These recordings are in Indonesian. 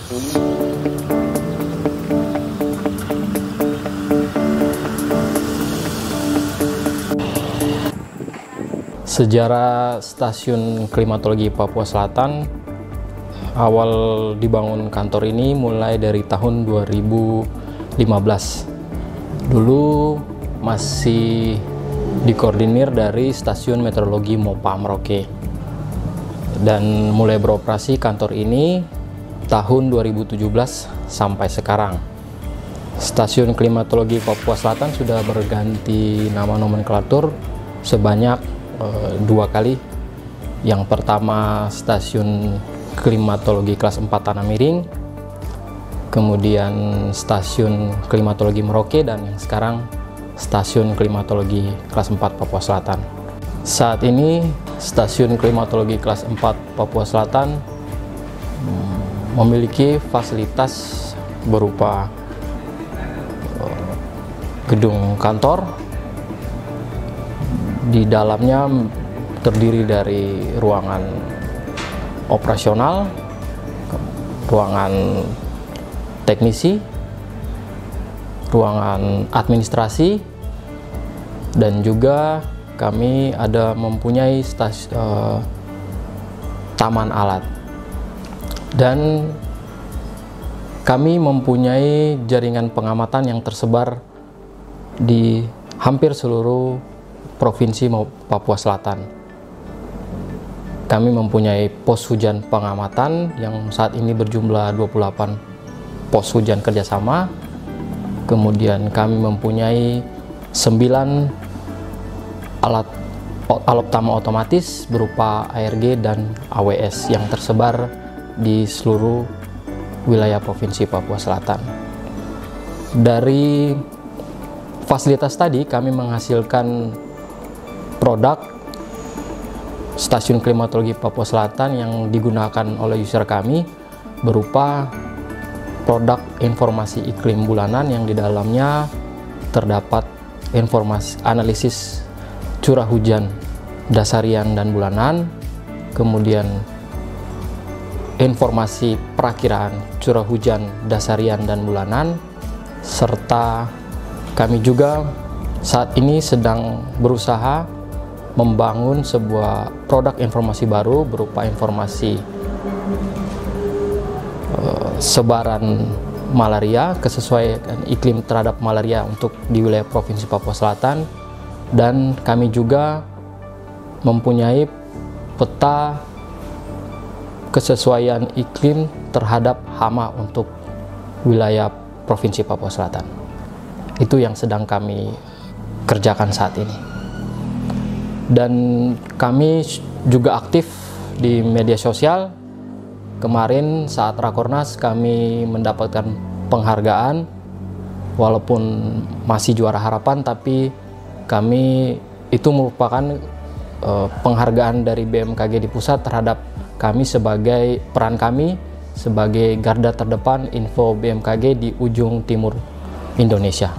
Sejarah Stasiun Klimatologi Papua Selatan, awal dibangun kantor ini mulai dari tahun 2015. Dulu masih dikoordinir dari Stasiun Meteorologi MOPA Merauke. Dan mulai beroperasi kantor ini tahun 2017 sampai sekarang. Stasiun Klimatologi Papua Selatan sudah berganti nama nomenklatur sebanyak 2 kali. Yang pertama Stasiun Klimatologi kelas 4 Tanah Miring, kemudian Stasiun Klimatologi Merauke, dan yang sekarang Stasiun Klimatologi kelas 4 Papua Selatan. Saat ini Stasiun Klimatologi kelas 4 Papua Selatan memiliki fasilitas berupa gedung kantor. Di dalamnya terdiri dari ruangan operasional, ruangan teknisi, ruangan administrasi, dan juga kami ada mempunyai taman alat. Dan kami mempunyai jaringan pengamatan yang tersebar di hampir seluruh Provinsi Papua Selatan. Kami mempunyai pos hujan pengamatan yang saat ini berjumlah 28 pos hujan kerjasama. Kemudian kami mempunyai 9 alat tama otomatis berupa ARG dan AWS yang tersebar di seluruh wilayah Provinsi Papua Selatan. Dari fasilitas tadi kami menghasilkan produk Stasiun Klimatologi Papua Selatan yang digunakan oleh user kami berupa produk informasi iklim bulanan yang di dalamnya terdapat informasi analisis curah hujan dasarian dan bulanan, kemudian informasi perakiraan curah hujan dasarian dan bulanan, serta kami juga saat ini sedang berusaha membangun sebuah produk informasi baru berupa informasi sebaran malaria, kesesuaian iklim terhadap malaria untuk di wilayah Provinsi Papua Selatan, dan kami juga mempunyai peta kesesuaian iklim terhadap hama untuk wilayah Provinsi Papua Selatan. Itu yang sedang kami kerjakan saat ini. Dan kami juga aktif di media sosial. Kemarin saat Rakornas kami mendapatkan penghargaan, walaupun masih juara harapan, tapi kami itu merupakan penghargaan dari BMKG di pusat terhadap kami sebagai peran kami sebagai garda terdepan info BMKG di ujung timur Indonesia.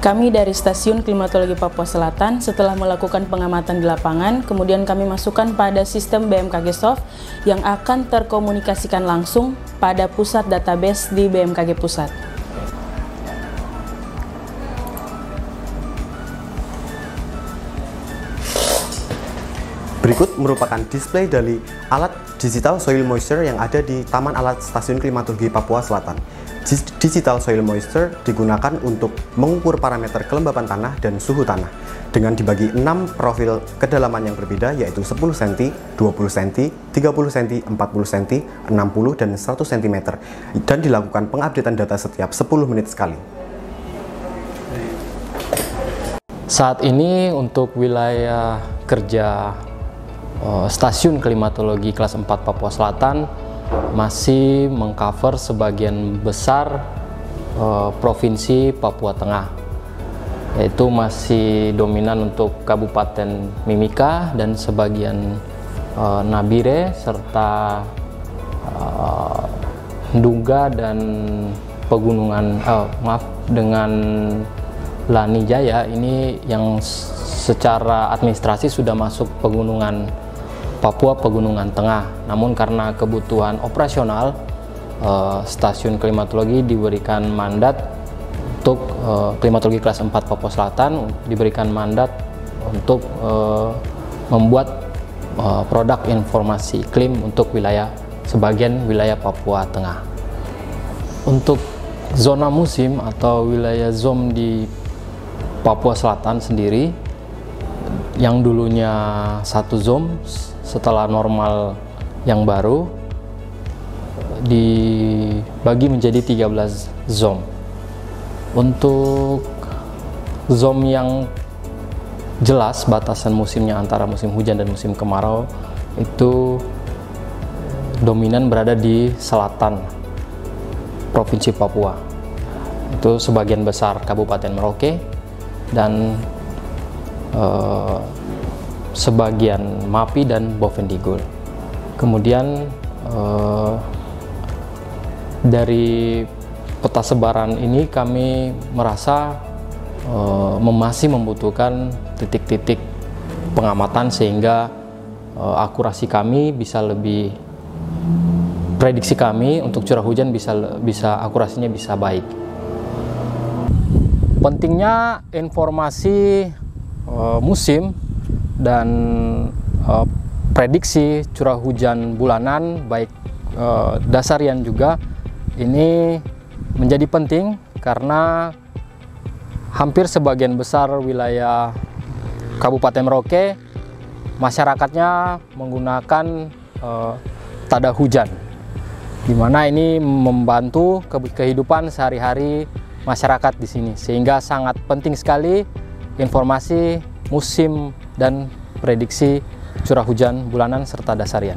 Kami dari Stasiun Klimatologi Papua Selatan setelah melakukan pengamatan di lapangan, kemudian kami masukkan pada sistem BMKG Soft yang akan terkomunikasikan langsung pada pusat database di BMKG Pusat. Berikut merupakan display dari alat digital soil moisture yang ada di Taman Alat Stasiun Klimatologi Papua Selatan. Digital soil moisture digunakan untuk mengukur parameter kelembapan tanah dan suhu tanah dengan dibagi 6 profil kedalaman yang berbeda, yaitu 10 cm, 20 cm, 30 cm, 40 cm, 60 dan 100 cm, dan dilakukan pengupdatean data setiap 10 menit sekali. Saat ini untuk wilayah kerja Stasiun Klimatologi kelas 4 Papua Selatan masih mengcover sebagian besar provinsi Papua Tengah, yaitu masih dominan untuk Kabupaten Mimika dan sebagian Nabire serta Ndungga dan pegunungan dengan Lani Jaya ini yang secara administrasi sudah masuk pegunungan Papua Pegunungan Tengah. Namun karena kebutuhan operasional, Stasiun Klimatologi diberikan mandat untuk Klimatologi kelas 4 Papua Selatan diberikan mandat untuk membuat produk informasi iklim untuk sebagian wilayah Papua Tengah. Untuk zona musim atau wilayah ZOM di Papua Selatan sendiri, yang dulunya 1 ZOM setelah normal yang baru dibagi menjadi 13 ZOM. Untuk ZOM yang jelas batasan musimnya antara musim hujan dan musim kemarau itu dominan berada di selatan Provinsi Papua. Itu sebagian besar Kabupaten Merauke dan sebagian Mapi dan Bovendigul. Kemudian dari peta sebaran ini kami merasa masih membutuhkan titik-titik pengamatan sehingga akurasi kami bisa lebih, prediksi kami untuk curah hujan bisa akurasinya bisa baik. Pentingnya informasi musim dan prediksi curah hujan bulanan baik dasarian juga ini menjadi penting karena hampir sebagian besar wilayah Kabupaten Merauke masyarakatnya menggunakan tada hujan, di mana ini membantu kehidupan sehari-hari masyarakat di sini, sehingga sangat penting sekali informasi musim dan prediksi curah hujan bulanan serta dasarian.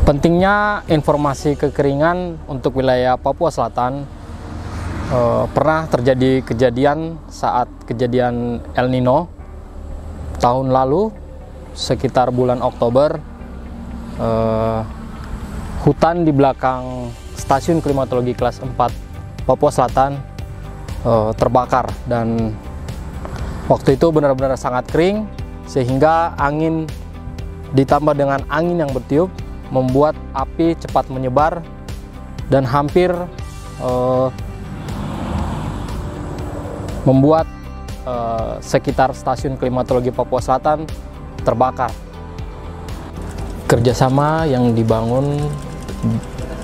Pentingnya informasi kekeringan untuk wilayah Papua Selatan. Pernah terjadi kejadian saat kejadian El Nino tahun lalu sekitar bulan Oktober, hutan di belakang Stasiun Klimatologi kelas 4 Papua Selatan terbakar, dan waktu itu benar-benar sangat kering sehingga angin ditambah dengan angin yang bertiup membuat api cepat menyebar dan hampir membuat sekitar Stasiun Klimatologi Papua Selatan terbakar. Kerjasama yang dibangun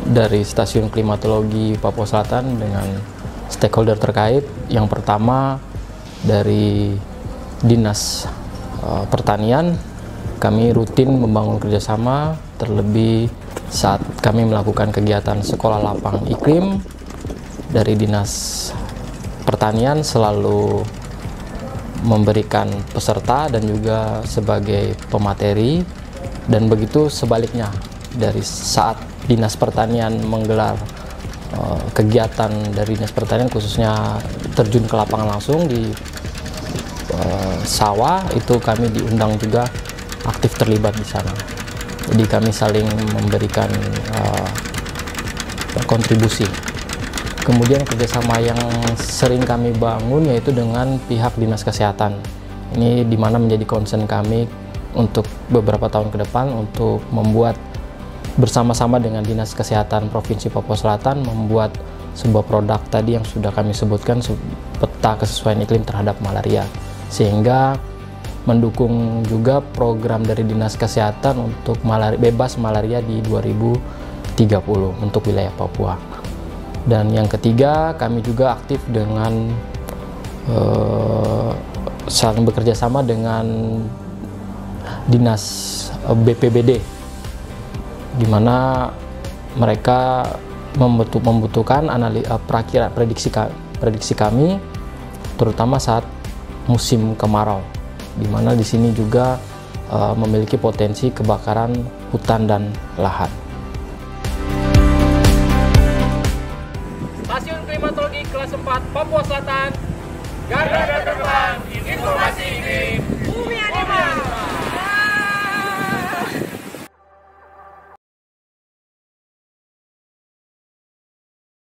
dari Stasiun Klimatologi Papua Selatan dengan stakeholder terkait, yang pertama dari Dinas Pertanian, kami rutin membangun kerjasama, terlebih saat kami melakukan kegiatan sekolah lapang iklim. Dari Dinas Pertanian selalu memberikan peserta dan juga sebagai pemateri, dan begitu sebaliknya dari saat Dinas Pertanian menggelar kegiatan dari Dinas Pertanian, khususnya terjun ke lapangan langsung di sawah, itu kami diundang juga aktif terlibat di sana. Jadi kami saling memberikan kontribusi Kemudian kerjasama yang sering kami bangun yaitu dengan pihak Dinas Kesehatan. Ini dimana menjadi concern kami untuk beberapa tahun ke depan untuk membuat bersama-sama dengan Dinas Kesehatan Provinsi Papua Selatan membuat sebuah produk tadi yang sudah kami sebutkan, peta kesesuaian iklim terhadap malaria, sehingga mendukung juga program dari Dinas Kesehatan untuk bebas malaria di 2030 untuk wilayah Papua. Dan yang ketiga, kami juga aktif dengan saling bekerja sama dengan Dinas BPBD, di mana mereka membutuhkan prediksi kami, terutama saat musim kemarau, di mana di sini juga memiliki potensi kebakaran hutan dan lahan. Stasiun Klimatologi kelas 4 Papua Selatan, Garda